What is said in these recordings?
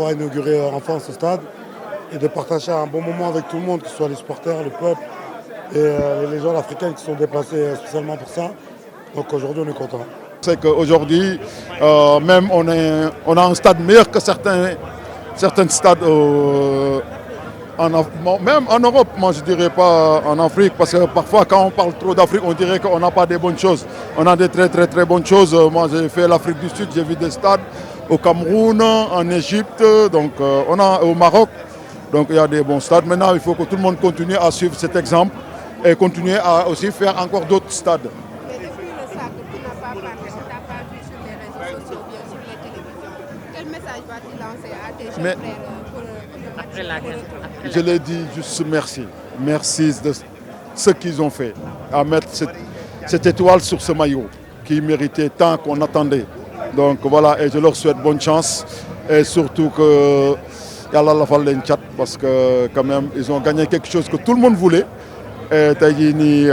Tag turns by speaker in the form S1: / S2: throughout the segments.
S1: pouvoir inaugurer enfin ce stade et de partager un bon moment avec tout le monde, que ce soit les supporters, le peuple et les légendes africaines qui sont déplacées spécialement pour ça. Donc aujourd'hui, on est content.
S2: C'est qu'aujourd'hui, même on a un stade meilleur que certains stades même en Europe, moi je dirais pas en Afrique, parce que parfois quand on parle trop d'Afrique, on dirait qu'on n'a pas des bonnes choses. On a des très très très bonnes choses. Moi j'ai fait l'Afrique du Sud, j'ai vu des stades au Cameroun, en Égypte, donc on a au Maroc. Donc il y a des bons stades. Maintenant, il faut que tout le monde continue à suivre cet exemple et continuer à aussi faire encore d'autres stades.
S3: Mais depuis le stade, tu n'as pas parlé, on t'a pas vu sur les réseaux sociaux, bien sur les télévisions. Quel message vas-tu lancer à tes jeunes frères pour le match?
S2: Je leur dis juste merci. Merci de ce qu'ils ont fait, à mettre cette étoile sur ce maillot qui méritait tant qu'on attendait. Donc voilà, et je leur souhaite bonne chance et surtout que Yalla la fal len chat parce que quand même ils ont gagné quelque chose que tout le monde voulait et tey jii nii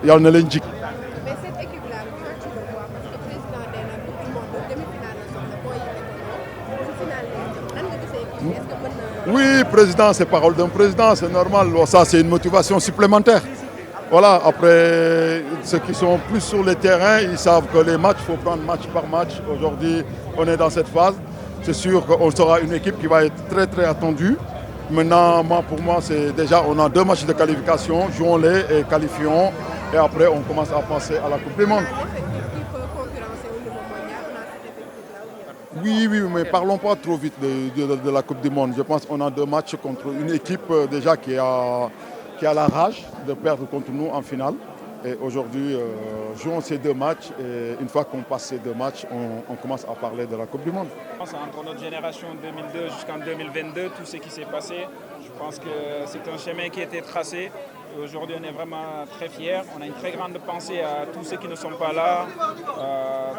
S2: yàlla na leen jik.
S3: Mais cette équipe-là, comment tu le vois? Parce que le président de la Coupe du Monde, demi-finale,
S2: Oui, président, c'est parole d'un président, c'est normal. Ça, c'est une motivation supplémentaire. Voilà, après, ceux qui sont plus sur le terrain, ils savent que les matchs, il faut prendre match par match. Aujourd'hui, on est dans cette phase. C'est sûr qu'on sera une équipe qui va être très très attendue. Maintenant, pour moi, c'est déjà, on a 2 matchs de qualification, jouons-les et qualifions. Et après, on commence à penser à la Coupe du Monde. Oui, mais parlons pas trop vite de la Coupe du Monde. Je pense qu'on a 2 matchs contre une équipe déjà qui a la rage de perdre contre nous en finale. Et aujourd'hui, jouons ces 2 matchs et une fois qu'on passe ces 2 matchs, on commence à parler de la Coupe du Monde.
S4: Je pense entre notre génération 2002 jusqu'en 2022, tout ce qui s'est passé, je pense que c'est un chemin qui a été tracé. Aujourd'hui, on est vraiment très fiers. On a une très grande pensée à tous ceux qui ne sont pas là,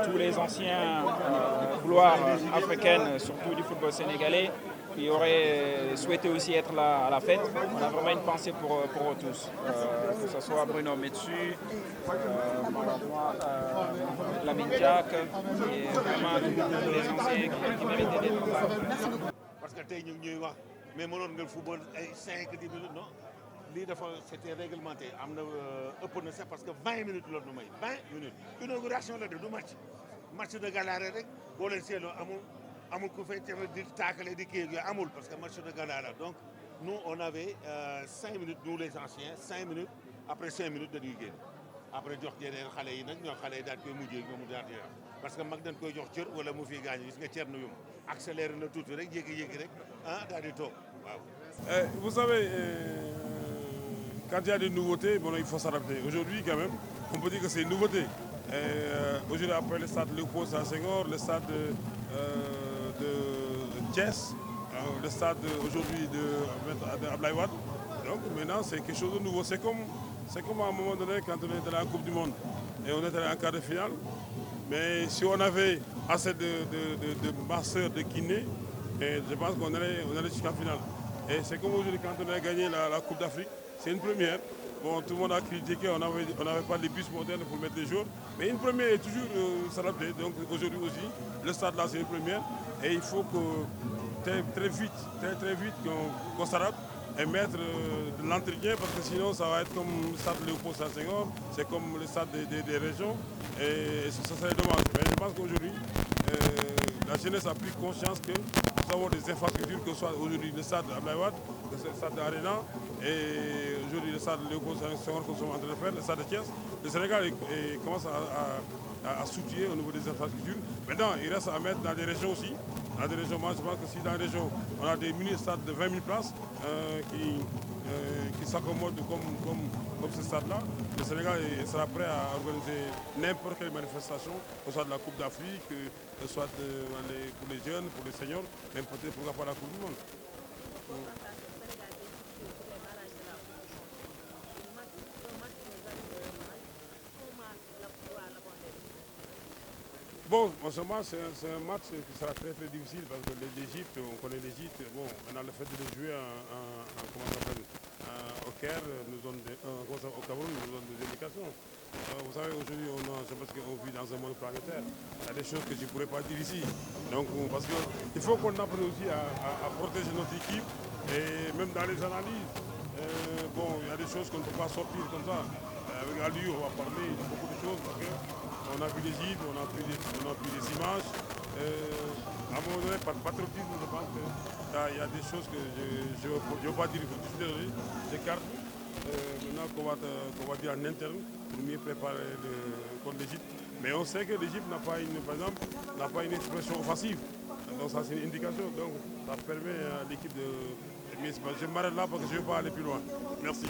S4: tous les anciens gloires africaines, surtout du football sénégalais, qui auraient souhaité aussi être là à la fête. On a vraiment une pensée pour eux tous, que ce soit Bruno Metsu, Lamine Diack, et vraiment tous les anciens qui méritaient d'être là.
S5: Parce que tey ñu ngi ñuy wax mais mënoon nga football ay 5-10 minutes non lii dafa c'était réglementé am na ëpp na sax parce que 20 minutes la du may 20 minutes inauguration la de du match de gala rek boo leen seetloo amul ku fay tamit di taakale di kii yooyu amul parce que match de gala la donc nous on avait 5 minutes nous les anciens 5 minutes après 5 minutes dañuy génn après jox yeneen xale yi nag ñoo xale yi daal koy mujjee ñoom mu daal di parce que mag dañ koy jox cër wala mu fi gaañu gis nga cër na yum accéléré na tuuti rek jékki-jékki rek daal di toog waaw.
S6: Vous savez, quand il y a des nouveautés, bon, il faut s'adapter. Aujourd'hui, quand même, on peut dire que c'est une nouveauté. Aujourd'hui, après le stade Léopold Sédar Senghor, le stade de Thiès, le stade aujourd'hui de Abdoulaye Wade. Donc maintenant, c'est quelque chose de nouveau. C'est comme à un moment donné, quand on était allé en Coupe du Monde et on était allé en quart de finale. Mais si on avait assez de masseurs, de kinés, je pense qu'on allait jusqu'en finale. Et c'est comme aujourd'hui, quand on a gagné la Coupe d'Afrique, c'est une première. Bon, tout le monde a critiqué, on n'avait pas les bus modernes pour mettre les jours. Mais une première est toujours s'adapter. Donc aujourd'hui aussi, le stade là, c'est une première. Et il faut que très vite qu'on s'adapte et mettre de l'entretien parce que sinon ça va être comme le stade Léopold Sédar Senghor, c'est comme le stade des régions et ça serait dommage. Mais je pense qu'aujourd'hui, la jeunesse a pris conscience que nous avons des infrastructures, que ce soit aujourd'hui le stade Abdoulaye Wade, le stade d'Arena et aujourd'hui le stade Léopold Sédar Senghor que nous sommes en train de faire, le stade de Thiès. Le Sénégal commence à s'outiller au niveau des infrastructures. Maintenant, il reste à mettre dans les régions aussi. Dans des régions, moi je pense que si dans les régions, on a des mini-stades de 20 000 places qui s'accommodent comme ce stade-là, le Sénégal sera prêt à organiser n'importe quelle manifestation, que ce soit de la Coupe d'Afrique, que ce soit pour les jeunes, pour les seniors, même peut-être pourquoi pas la Coupe du Monde. Bon, ce match, c'est un match qui sera très très difficile parce que l'Égypte, on connaît l'Égypte. Bon, on a le fait de le jouer au Caire, au Cameroun, nous donne des indications. Vous savez, aujourd'hui, c'est parce qu'on vit dans un monde planétaire. Il y a des choses que je ne pourrais pas dire ici. Donc, parce qu'il faut qu'on apprenne aussi à protéger notre équipe. Et même dans les analyses, il y a des choses qu'on ne peut pas sortir comme ça. Avec Aliou, on va parler de beaucoup de choses. Parce qu'on a vu les gîtes, on a vu des images. À un moment donné, par patriotisme, je pense qu'il y a des choses que je ne veux pas dire. Je suis désolé, j'écarte. Maintenant qu'on va dire en interne pour mieux préparer contre l'Égypte. Mais on sait que l'Égypte n'a pas une expression offensive. Donc ça c'est une indication. Donc ça permet à l'équipe de... Je m'arrête là parce que je ne veux pas aller plus loin. Merci.